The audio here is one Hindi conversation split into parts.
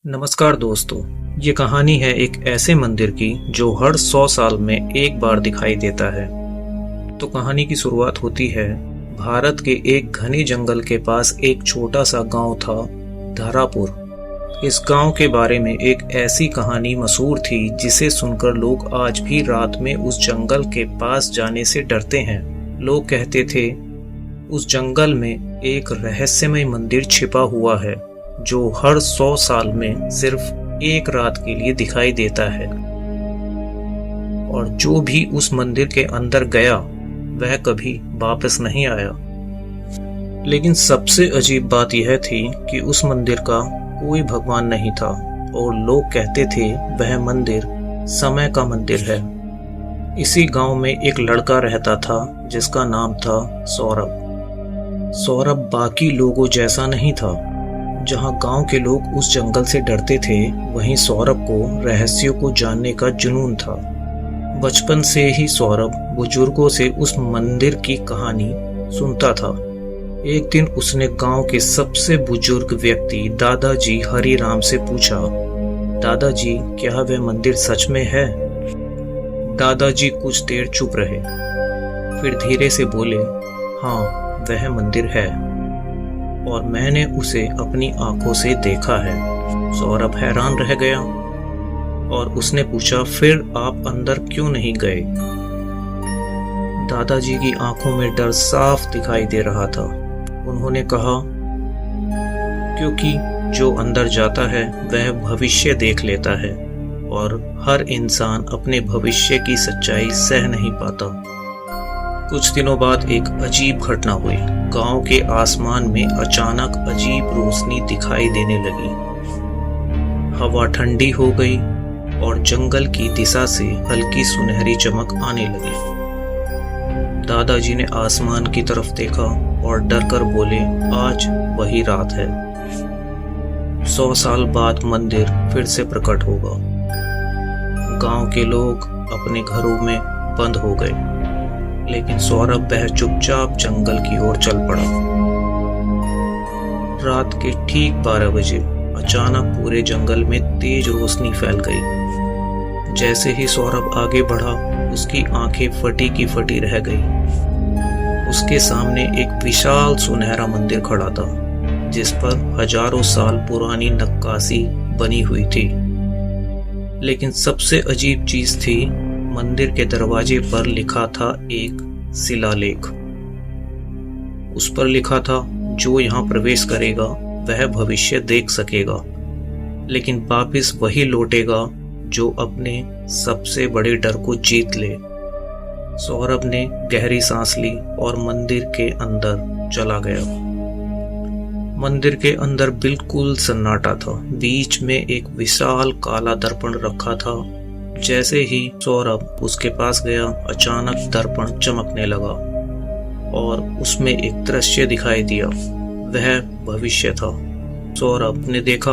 नमस्कार दोस्तों। ये कहानी है एक ऐसे मंदिर की जो हर 100 साल में एक बार दिखाई देता है। तो कहानी की शुरुआत होती है भारत के एक घने जंगल के पास एक छोटा सा गांव था, धारापुर। इस गांव के बारे में एक ऐसी कहानी मशहूर थी जिसे सुनकर लोग आज भी रात में उस जंगल के पास जाने से डरते हैं। लोग कहते थे उस जंगल में एक रहस्यमय मंदिर छिपा हुआ है जो हर 100 साल में सिर्फ एक रात के लिए दिखाई देता है, और जो भी उस मंदिर के अंदर गया वह कभी वापस नहीं आया। लेकिन सबसे अजीब बात यह थी कि उस मंदिर का कोई भगवान नहीं था, और लोग कहते थे वह मंदिर समय का मंदिर है। इसी गांव में एक लड़का रहता था जिसका नाम था सौरभ। सौरभ बाकी लोगों जैसा नहीं था। जहां गांव के लोग उस जंगल से डरते थे, वहीं सौरभ को रहस्यों को जानने का जुनून था। बचपन से ही सौरभ बुजुर्गों से उस मंदिर की कहानी सुनता था। एक दिन उसने गांव के सबसे बुजुर्ग व्यक्ति दादाजी हरिराम से पूछा, दादाजी क्या वह मंदिर सच में है? दादाजी कुछ देर चुप रहे, फिर धीरे से बोले, हाँ वह मंदिर है, और मैंने उसे अपनी आंखों से देखा है। सौरभ हैरान रह गया और उसने पूछा, फिर आप अंदर क्यों नहीं गए? दादाजी की आंखों में डर साफ दिखाई दे रहा था। उन्होंने कहा, क्योंकि जो अंदर जाता है वह भविष्य देख लेता है, और हर इंसान अपने भविष्य की सच्चाई सह नहीं पाता। कुछ दिनों बाद एक अजीब घटना हुई। गांव के आसमान में अचानक अजीब रोशनी दिखाई देने लगी। हवा ठंडी हो गई और जंगल की दिशा से हल्की सुनहरी चमक आने लगी। दादाजी ने आसमान की तरफ देखा और डरकर बोले, आज वही रात है। 100 साल बाद मंदिर फिर से प्रकट होगा। गांव के लोग अपने घरों में बंद हो गए, लेकिन सौरभ वह चुपचाप जंगल की ओर चल पड़ा। रात के ठीक 12 बजे अचानक पूरे जंगल में तेज रोशनी फैल गई। जैसे ही सौरभ आगे बढ़ा, उसकी आंखें फटी की फटी रह गई। उसके सामने एक विशाल सुनहरा मंदिर खड़ा था, जिस पर हजारों साल पुरानी नक्काशी बनी हुई थी। लेकिन सबसे अजीब चीज थी, मंदिर के दरवाजे पर लिखा था एक शिलालेख। उस पर लिखा था, जो यहाँ प्रवेश करेगा वह भविष्य देख सकेगा, लेकिन वापिस वही लौटेगा जो अपने सबसे बड़े डर को जीत ले। सौरभ ने गहरी सांस ली और मंदिर के अंदर चला गया। मंदिर के अंदर बिल्कुल सन्नाटा था। बीच में एक विशाल काला दर्पण रखा था। जैसे ही सौरभ उसके पास गया, अचानक दर्पण चमकने लगा और उसमें एक दृश्य दिखाई दिया। वह भविष्य था। सौरभ ने देखा,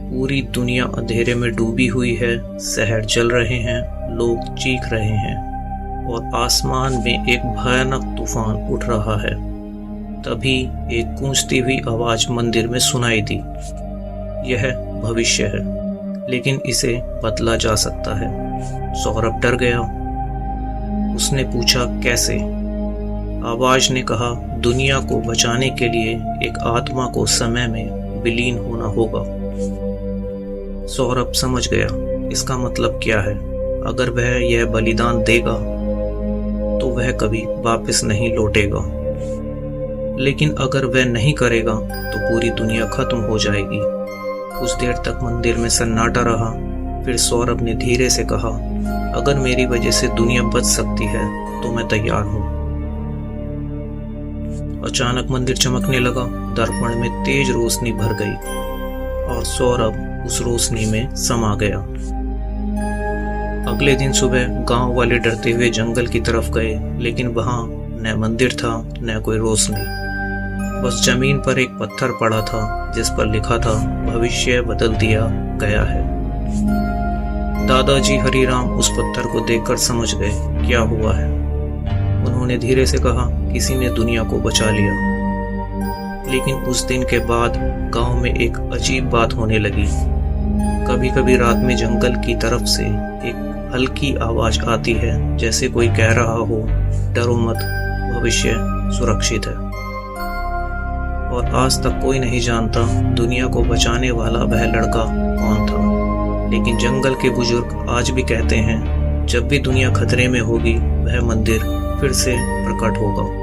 पूरी दुनिया अंधेरे में डूबी हुई है, शहर जल रहे हैं, लोग चीख रहे हैं, और आसमान में एक भयानक तूफान उठ रहा है। तभी एक गूंजती हुई आवाज मंदिर में सुनाई दी, यह भविष्य है, लेकिन इसे बदला जा सकता है। सौरभ डर गया। उसने पूछा, कैसे? आवाज ने कहा, दुनिया को बचाने के लिए एक आत्मा को समय में विलीन होना होगा। सौरभ समझ गया, इसका मतलब क्या है? अगर वह यह बलिदान देगा तो वह कभी वापस नहीं लौटेगा, लेकिन अगर वह नहीं करेगा तो पूरी दुनिया खत्म हो जाएगी। कुछ देर तक मंदिर में सन्नाटा रहा। फिर सौरभ ने धीरे से कहा, अगर मेरी वजह से दुनिया बच सकती है तो मैं तैयार हूं। अचानक मंदिर चमकने लगा। दर्पण में तेज रोशनी भर गई और सौरभ उस रोशनी में समा गया। अगले दिन सुबह गांव वाले डरते हुए जंगल की तरफ गए, लेकिन वहां न मंदिर था न कोई रोशनी। बस जमीन पर एक पत्थर पड़ा था जिस पर लिखा था, भविष्य बदल दिया गया है। दादाजी हरिराम उस पत्थर को देखकर समझ गए क्या हुआ है। उन्होंने धीरे से कहा, किसी ने दुनिया को बचा लिया। लेकिन उस दिन के बाद गांव में एक अजीब बात होने लगी। कभी कभी रात में जंगल की तरफ से एक हल्की आवाज आती है, जैसे कोई कह रहा हो, डरो मत, भविष्य सुरक्षित है। और आज तक कोई नहीं जानता दुनिया को बचाने वाला वह लड़का कौन था। लेकिन जंगल के बुजुर्ग आज भी कहते हैं, जब भी दुनिया खतरे में होगी वह मंदिर फिर से प्रकट होगा।